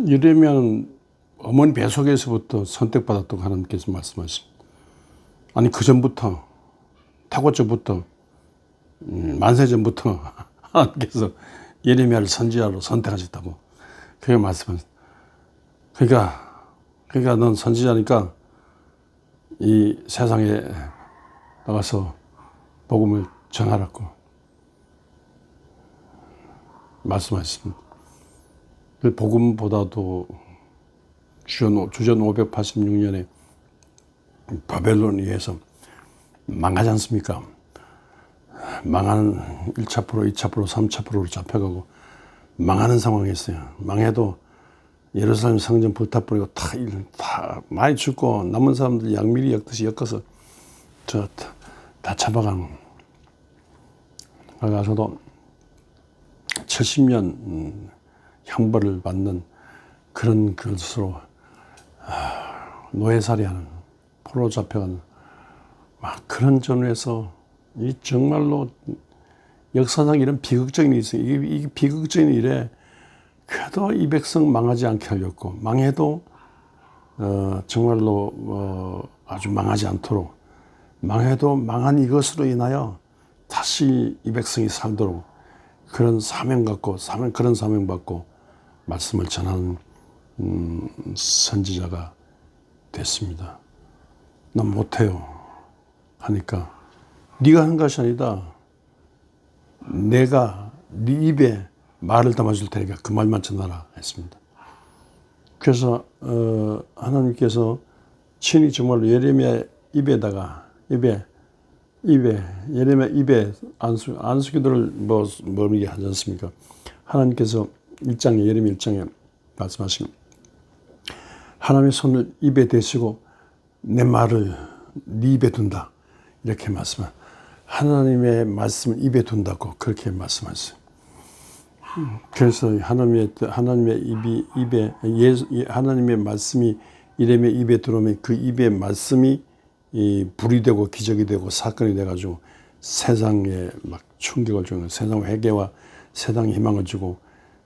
예레미야는 어머니 뱃속에서부터 선택받았다고 하나님께서 말씀하십니다. 아니 그 전부터 타고전부터 만세전부터 하나님께서 예레미야를 선지자로 선택하셨다고 그게 말씀하셨어요. 그러니까 넌 선지자니까 이 세상에 나가서 복음을 전하라고 말씀하셨습니다. 그 복음보다도 주전 586년에 바벨론에 의해서 망하지 않습니까? 망하는 1차 프로, 2차 프로, 3차 프로로 잡혀가고 망하는 상황이었어요. 망해도 예루살렘 성전 불타버리고 다 많이 죽고 남은 사람들 양미리 엮듯이 엮어서 다 잡아가는. 그래가지고도 70년 형벌을 받는 그런 것으로 노예살이하는 포로 잡혀가는 막 그런 전후에서 이 정말로 역사상 이런 비극적인 일이 있어요. 이 비극적인 일에 그래도 이 백성 망하지 않게 하려고 망해도 정말로 아주 망하지 않도록 망해도 망한 이것으로 인하여 다시 이 백성이 살도록 그런 사명 갖고 그런 사명 받고 말씀을 전하는 선지자가 됐습니다. 난 못해요 하니까 네가 하는 것이 아니다. 내가 네 입에 말을 담아줄 테니까 그 말만 전하라 했습니다. 그래서 하나님께서 친히 정말로 예레미야 입에다가 예레미야 입에 안수기도를 이게 하지 않습니까? 하나님께서 예레미야 1장에 말씀하신 하나님의 손을 입에 대시고 내 말을 네 입에 둔다 이렇게 말씀한 하나님의 말씀을 입에 둔다고 그렇게 말씀하셨어요. 그래서 하나님의 말씀이 예레미야 입에 들어오면 그 입의 말씀이 불이 되고 기적이 되고 사건이 돼가지고 세상에 막 충격을 주는 세상 회개와 세상에 희망을 주고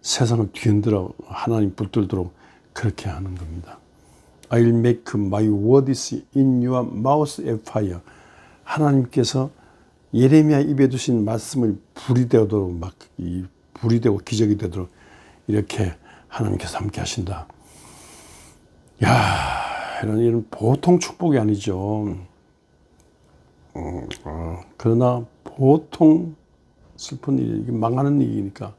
세상을 뒤흔들어 하나님 붙들도록 그렇게 하는 겁니다. I'll make my words in your mouth a fire. 하나님께서 예레미야 입에 두신 말씀을 불이 되도록 불이 되고 기적이 되도록 이렇게 하나님께서 함께 하신다. 이런 보통 축복이 아니죠. 그러나 보통 슬픈 일이 망하는 일이니까.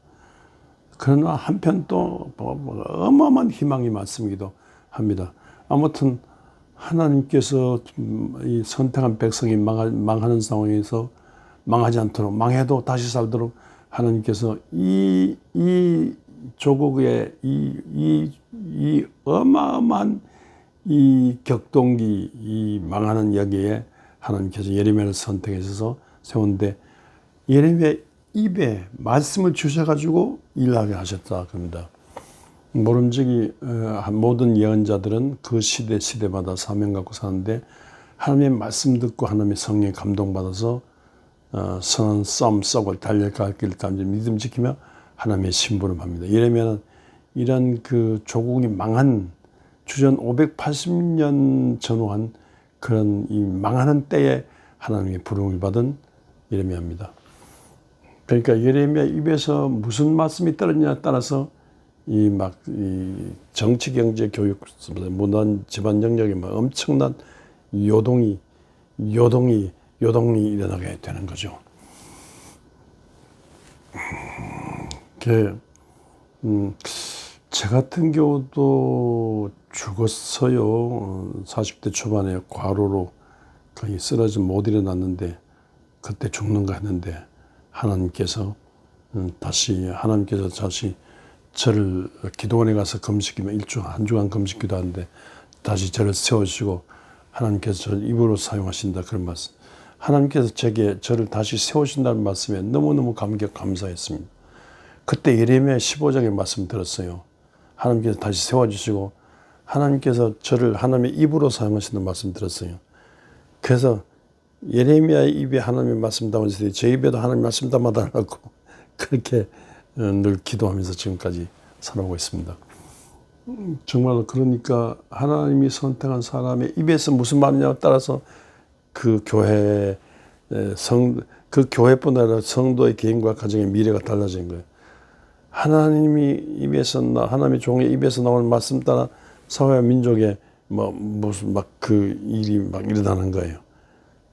그러나 한편 또 어마어마한 희망의 말씀이기도 합니다. 아무튼 하나님께서 이 선택한 백성이 망하는 상황에서 망하지 않도록 망해도 다시 살도록 하나님께서 이 조국의 이 어마어마한 이 격동기 이 망하는 여기에 하나님께서 예레미야를 선택해서 세운데 예레미야 입에 말씀을 주셔가지고 일하게 하셨다 그럽니다. 모름지기 모든 예언자들은 그 시대마다 사명 갖고 사는데 하나님의 말씀 듣고 하나님의 성령에 감동받아서 선한 싸움 썩을 달려갈 길을 단지 믿음 지키며 하나님의 심부름합니다. 예레미야는 이런 그 조국이 망한 주전 580년 전후한 그런 이 망하는 때에 하나님의 부름을 받은 예레미야입니다. 그러니까 예레미야 입에서 무슨 말씀이 떨어지냐에 따라서 이 정치, 경제, 교육, 문화, 집안 영역에 엄청난 요동이 일어나게 되는 거죠. 제 같은 경우도 죽었어요. 40대 초반에 과로로 거의 쓰러져 못 일어났는데 그때 죽는가 했는데 하나님께서 다시 저를 기도원에 가서 금식기면 한 주간 금식 기도하는데 다시 저를 세우시고 하나님께서 저를 입으로 사용하신다 그런 말씀. 하나님께서 저를 다시 세우신다는 말씀에 너무너무 감사했습니다. 그때 예레미야 15장의 말씀 들었어요. 하나님께서 다시 세워주시고 하나님께서 저를 하나님의 입으로 사용하신다는 말씀 들었어요. 그래서 예레미야의 입에 하나님의 말씀 담아주세요. 제 입에도 하나님의 말씀 담아달라고 그렇게 늘 기도하면서 지금까지 살아오고 있습니다. 정말 그러니까 하나님이 선택한 사람의 입에서 무슨 말이냐에 따라서 그 교회 그 교회뿐 아니라 성도의 개인과 가정의 미래가 달라진 거예요. 하나님의 종의 입에서 나오는 말씀 따라 사회와 민족에 무슨 막 그 일이 막 일어나는 거예요.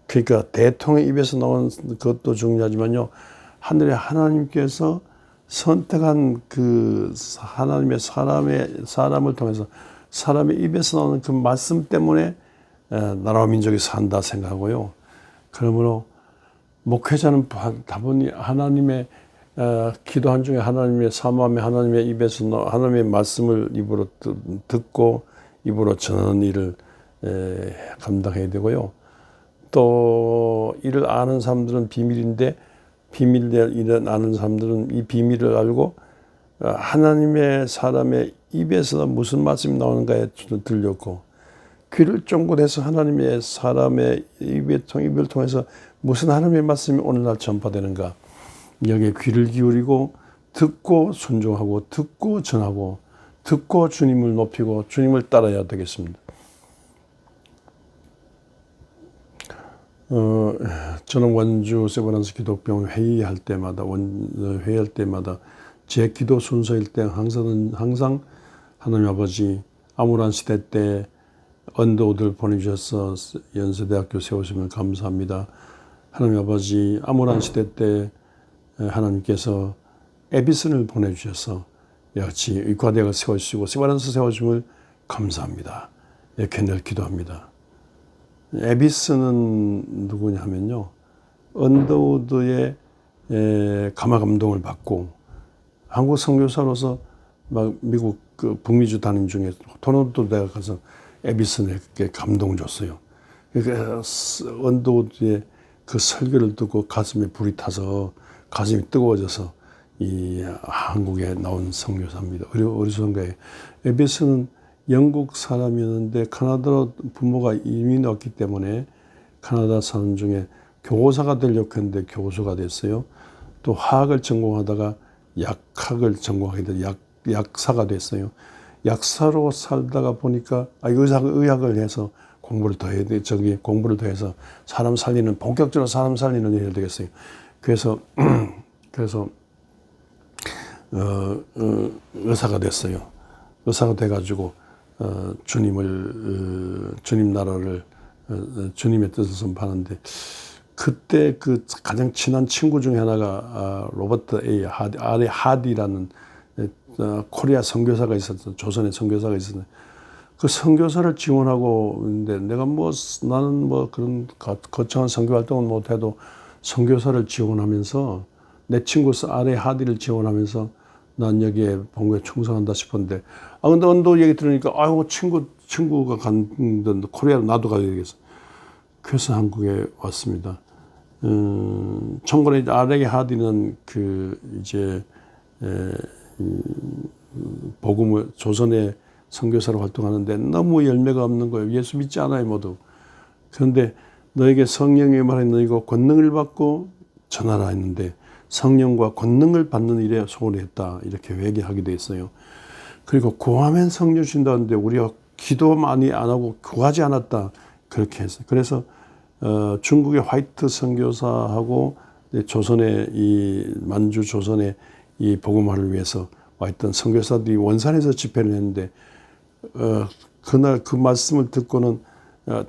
그러니까 대통령의 입에서 나오는 것도 중요하지만요, 하늘의 하나님께서 선택한 그 하나님의 사람을 통해서 사람의 입에서 나오는 그 말씀 때문에 나라와 민족이 산다 생각하고요. 그러므로 목회자는 다분히 하나님의 기도한 중에 하나님의 사모함에 하나님의 입에서 하나님의 말씀을 입으로 듣고 입으로 전하는 일을 감당해야 되고요. 또 이를 아는 사람들은 비밀인데 일을 아는 사람들은 이 비밀을 알고 하나님의 사람의 입에서 무슨 말씀이 나오는가에 들렸고, 귀를 쫑긋해서 하나님의 사람의 입을 통해서 무슨 하나님의 말씀이 오늘날 전파되는가, 여기에 귀를 기울이고 듣고 순종하고 듣고 전하고 듣고 주님을 높이고 주님을 따라야 되겠습니다. 저는 원주 세브란스 기독병원 회의할 때마다 제 기도 순서일 때 항상 하나님 아버지, 암울한 시대 때 언도들 보내주셔서 연세대학교 세우시면 감사합니다. 하나님 아버지, 암울한 시대 때 하나님께서 에비슨을 보내주셔서 역시 의과대학을 세워주시고 세브란스 세워주심을 감사합니다. 이렇게 늘 기도합니다. 에비슨은 누구냐 하면요, 언더우드의 감화 감동을 받고 한국 선교사로서 막 미국 그 북미주 다닌 중에 토론토 대학 가서 에비슨에게 감동을 줬어요. 그러니까 언더우드의 그 설교를 듣고 가슴에 불이 타서 가슴이 뜨거워져서 이 한국에 나온 선교사입니다. 어리선교에 에비슨은 영국 사람이었는데 카나다로 부모가 이민 왔기 때문에 카나다 사람 중에 교사가 되려고 했는데 교수가 됐어요. 또 화학을 전공하다가 약학을 전공하게 돼서 약사가 됐어요. 약사로 살다가 보니까 의학을 해서 공부를 더 해서 사람 살리는, 본격적으로 사람 살리는 일을 되겠어요. 그래서 의사가 됐어요. 의사가 돼가지고 주님 나라를 주님의 뜻을 선포하는데, 그때 그 가장 친한 친구 중에 하나가 로버트 R. 하디라는 코리아 선교사가 있었어. 조선의 선교사가 있었는데 그 선교사를 지원하고 있는데, 나는 그런 거창한 선교 활동은 못해도 선교사를 지원하면서 내 친구 R. 하디를 지원하면서 난 여기에 본교에 충성한다 싶었는데, 근데 언도 얘기 들으니까 친구가 간데 코리아로 나도 가야 되겠어. 그래서 한국에 왔습니다. 청군의 R. 하디는 복음을 조선의 선교사로 활동하는데 너무 열매가 없는 거예요. 예수 믿지 않아요, 모두. 그런데 너에게 성령의 말에 너희가 권능을 받고 전하라 했는데, 성령과 권능을 받는 일에 소홀히 했다, 이렇게 회개하게 돼 있어요. 그리고 구하면 성령 주신다는데 우리가 기도 많이 안 하고 구하지 않았다, 그렇게 했어요. 그래서 중국의 화이트 선교사하고 조선의 만주 조선의 이 복음화를 위해서 와 있던 선교사들이 원산에서 집회를 했는데, 그날 그 말씀을 듣고는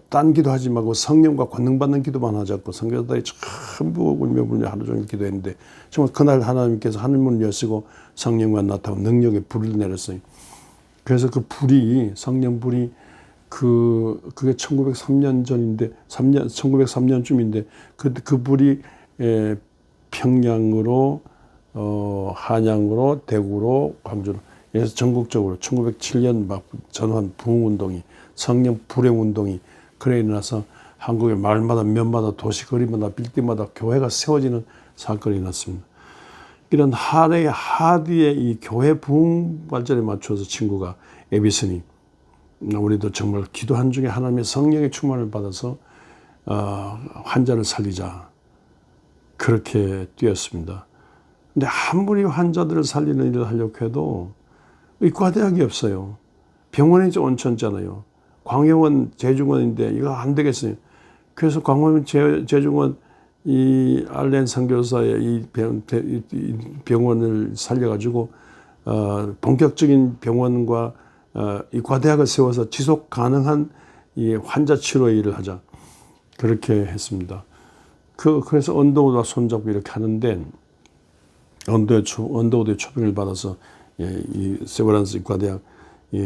딴 기도하지 말고 성령과 권능 받는 기도만 하자고 선교사들이 전부 울며불며 하루 종일 기도했는데, 정말 그날 하나님께서 하늘문을 여시고 성령과 나타나고 능력의 불을 내렸어요. 그래서 그 불이, 성령 불이 그게 1903년 전인데 1903년쯤인데 그 불이 평양으로 한양으로 대구로 광주로, 그래서 전국적으로 1907년 막 전환 부흥운동이, 성령 불행운동이 그래 일어나서 한국의 마을마다 면마다 도시 거리마다 빌딩마다 교회가 세워지는 사건이 났습니다. 이런 하디의 이 교회 부흥 발전에 맞춰서 친구가 에비슨이, 우리도 정말 기도한 중에 하나님의 성령의 충만을 받아서 환자를 살리자, 그렇게 뛰었습니다. 근데 아무리 환자들을 살리는 일을 하려고 해도 의과대학이 없어요. 병원이 이제 온천잖아요. 광해원 재중원인데 이거 안 되겠어요. 그래서 광해원 재중원 이 알렌 선교사의 이 병원을 살려가지고 본격적인 병원과 이 과대학을 세워서 지속 가능한 이 환자 치료의 일을 하자. 그렇게 했습니다. 그래서 언더우드와 손잡고 이렇게 하는데 언더우드의 초빙을 받아서 이 세브란스 의과대학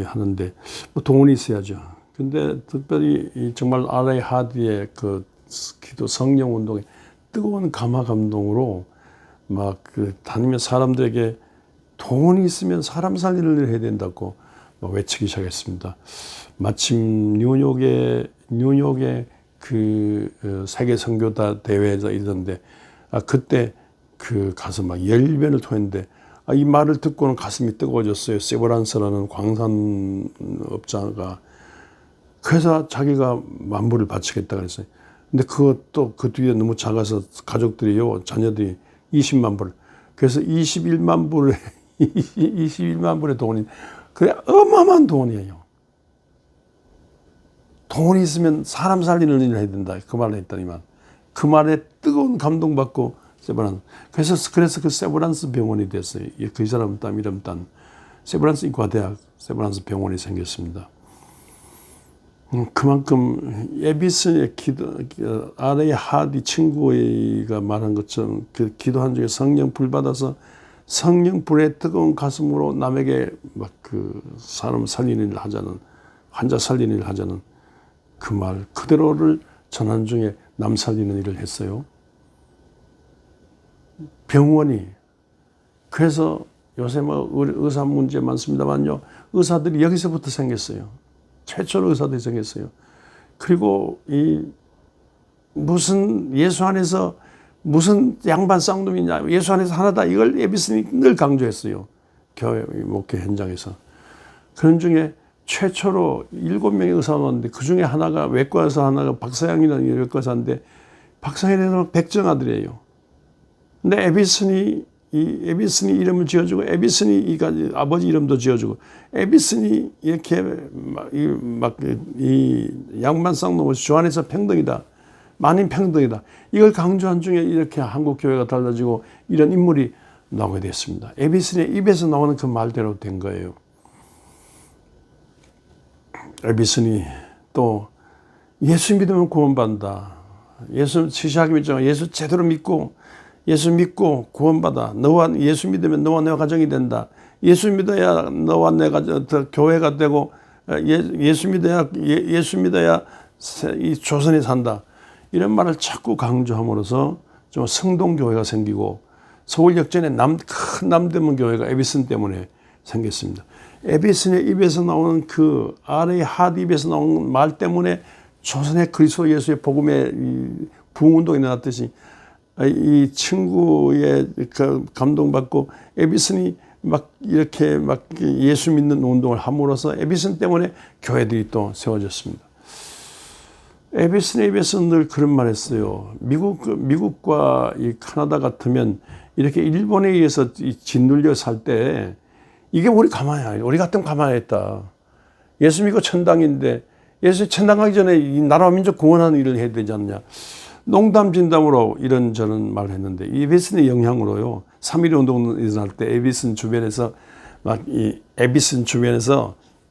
하는데 뭐 돈이 있어야죠. 근데 특별히 정말 R.A. 하디의 그 기도 성령 운동에 뜨거운 감화 감동으로 막 다니면 사람들에게 돈이 있으면 사람 살리는 일을 해야 된다고 막 외치기 시작했습니다. 마침 뉴욕에 그 세계 선교다 대회에서 있었는데 그때 가서 막 열변을 토했는데 이 말을 듣고는 가슴이 뜨거워졌어요. 세브란스라는 광산업자가. 그래서 자기가 만불을 바치겠다 그랬어요. 근데 그것도 그 뒤에 너무 작아서 가족들이요, 자녀들이 20만 불. 그래서 21만 불의 돈이, 그래, 어마어마한 돈이에요. 돈이 있으면 사람 살리는 일을 해야 된다. 그 말을 했더니만. 그 말에 뜨거운 감동받고 세브란스. 그래서 그 세브란스 병원이 됐어요. 그 사람 이름 딴 세브란스 의과대학 세브란스 병원이 생겼습니다. 그만큼 에비슨의 기도, R.A. 하디 친구가 말한 것처럼 그 기도한 중에 성령 불 받아서 성령 불의 뜨거운 가슴으로 남에게 막 사람 살리는 일을 하자는, 환자 살리는 일을 하자는 그 말 그대로를 전한 중에 남 살리는 일을 했어요. 병원이. 그래서 요새 뭐 의사 문제 많습니다만요. 의사들이 여기서부터 생겼어요. 최초로 의사들이 생겼어요. 그리고 무슨 예수 안에서 무슨 양반 쌍둥이냐, 예수 안에서 하나다, 이걸 에비슨이 늘 강조했어요. 교회 목회 현장에서. 그런 중에 최초로 7명의 의사가 왔는데 그 중에 하나가 외과 의사, 하나가 박사양이라는 외과 의사인데 박사양이라는 백정아들이에요. 근데 에비슨이 이름을 지어주고, 에비슨이 아버지 이름도 지어주고, 에비슨이 이렇게 이 양반 쌍둥이 주 안에서 평등이다, 만인 평등이다, 이걸 강조한 중에 이렇게 한국 교회가 달라지고 이런 인물이 나오게 됐습니다. 에비슨의 입에서 나오는 그 말대로 된 거예요. 에비슨이 또 예수 믿으면 구원받는다. 예수 시작이 있잖아. 예수 제대로 믿고, 예수 믿고 구원받아. 예수 믿으면 너와 내 가정이 된다. 예수 믿어야 너와 내 가정, 교회가 되고, 예수 믿어야 이 조선이 산다. 이런 말을 자꾸 강조함으로써 좀 성동교회가 생기고, 서울역전에 큰 남대문 교회가 에비슨 때문에 생겼습니다. 에비슨의 입에서 나오는 그 R.A. 하디 입에서 나오는 말 때문에 조선의 그리스도 예수의 복음의 부흥운동이 일어났듯이 이 친구의 감동받고 에비슨이 막 이렇게 막 예수 믿는 운동을 함으로써 에비슨 때문에 교회들이 또 세워졌습니다. 에비슨의 입에서 늘 그런 말 했어요. 미국과 이 캐나다 같으면 이렇게 일본에 의해서 짓눌려 살 때 이게 우리 같으면 가만히 있다. 예수 믿고 천당인데 예수 천당 가기 전에 이 나라와 민족 구원하는 일을 해야 되지 않냐. 농담 진담으로 이런저런 말을 했는데 에비슨의 영향으로요. 3.1 운동 일어날 때 에비슨 주변에서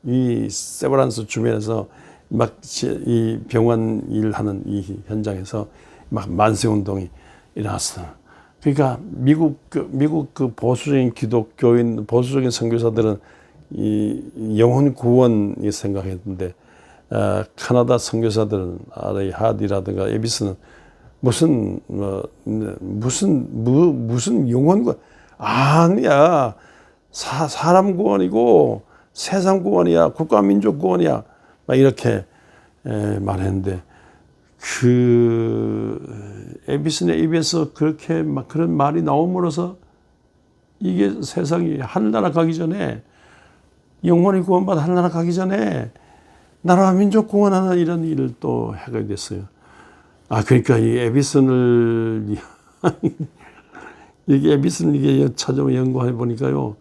이 세브란스 주변에서 막 이 병원 일하는 이 현장에서 막 만세 운동이 일어났어요. 그러니까 미국 그 보수적인 기독교인, 보수적인 선교사들은 이 영혼 구원이 생각했는데, 캐나다 선교사들은 R.A. 하디라든가 에비슨은 무슨 영혼 구원 아니야. 사람 구원이고 세상 구원이야. 국가 민족 구원이야. 막 이렇게 말했는데, 에비슨의 입에서 그렇게 막 그런 말이 나옴으로써 이게 세상이 하늘나라 가기 전에, 영혼이 구원받아 하늘나라 가기 전에 나라와 민족 구원하는 이런 일을 또 하게 됐어요. 그러니까 이 에비슨을 이게 에비슨 이게 찾아오면 연구해 보니까요,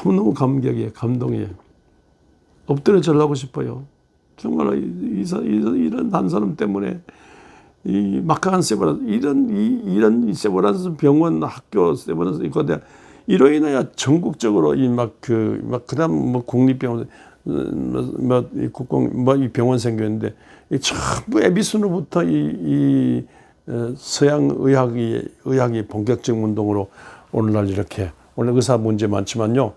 너무너무 감격이에요, 감동이에요. 엎드려 절하고 싶어요. 정말로 이런 한 사람 때문에 이 막강한 세브란스, 이런 세브란스 병원, 학교, 세브란스 이거데 이로 인하여 전국적으로 그다음 뭐 국립병원, 이 병원 생겼는데 이 전부 에비슨으로부터 서양 의학이 본격적 운동으로 오늘날 이렇게 오늘 의사 문제 많지만요.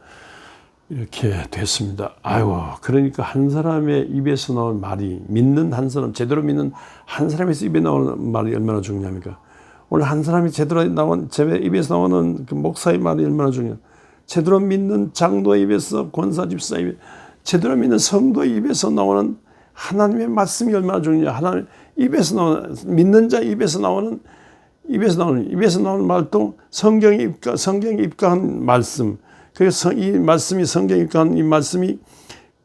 이렇게 됐습니다. 아이고, 그러니까 한 사람의 입에서 나온 말이, 믿는 한 사람, 제대로 믿는 한 사람에서 입에 나오는 말이 얼마나 중요합니까? 오늘 한 사람이 제대로 제 입에서 나오는 그 목사의 말이 얼마나 중요해요. 제대로 믿는 장로의 입에서, 권사 집사 입에, 제대로 믿는 성도의 입에서 나오는 하나님의 말씀이 얼마나 중요해요. 하나님 입에서 나오는, 믿는 자 입에서 나오는 말도 성경에 입각한 말씀. 그래서 이 말씀이 성경에 입각한 이 말씀이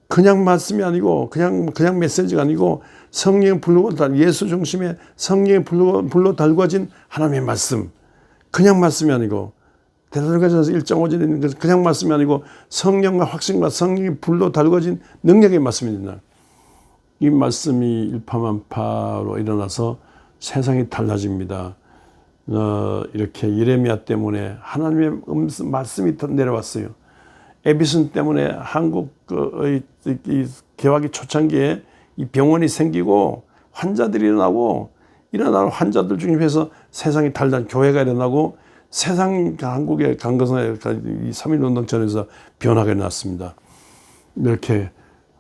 그냥 말씀이 아니고 그냥 메시지가 아니고 성령의 불로 예수 중심의 성령의 불로 달궈진 하나님의 말씀. 그냥 말씀이 아니고 데살로니가전서 1.5절에 있는 것은 그냥 말씀이 아니고 성령과 확신과 성령의 불로 달궈진 능력의 말씀입니다. 이 말씀이 일파만파로 일어나서 세상이 달라집니다. 이렇게 예레미야 때문에 하나님의 말씀이 내려왔어요. 에비슨 때문에 한국의 개화기 초창기에 이 병원이 생기고 환자들이 일어나는 환자들 중에서 세상이 달라진 교회가 일어나고 한국의 강건성의 이 3.1운동 전에서 변화가 일어났습니다. 이렇게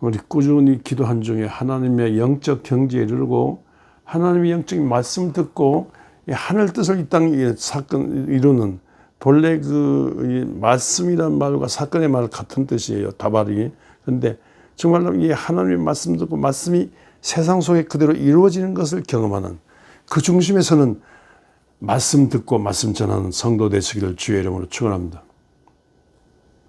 우리 꾸준히 기도한 중에 하나님의 영적 경지에 이르고 하나님의 영적인 말씀 듣고 하늘 뜻을 이 땅에 사건 이루는 본래 그 말씀이란 말과 사건의 말 같은 뜻이에요. 다발이. 그런데 정말로 이 하나님의 말씀 듣고 말씀이 세상 속에 그대로 이루어지는 것을 경험하는 그 중심에서는 말씀 듣고 말씀 전하는 성도 되시기를 주의 이름으로 축원합니다.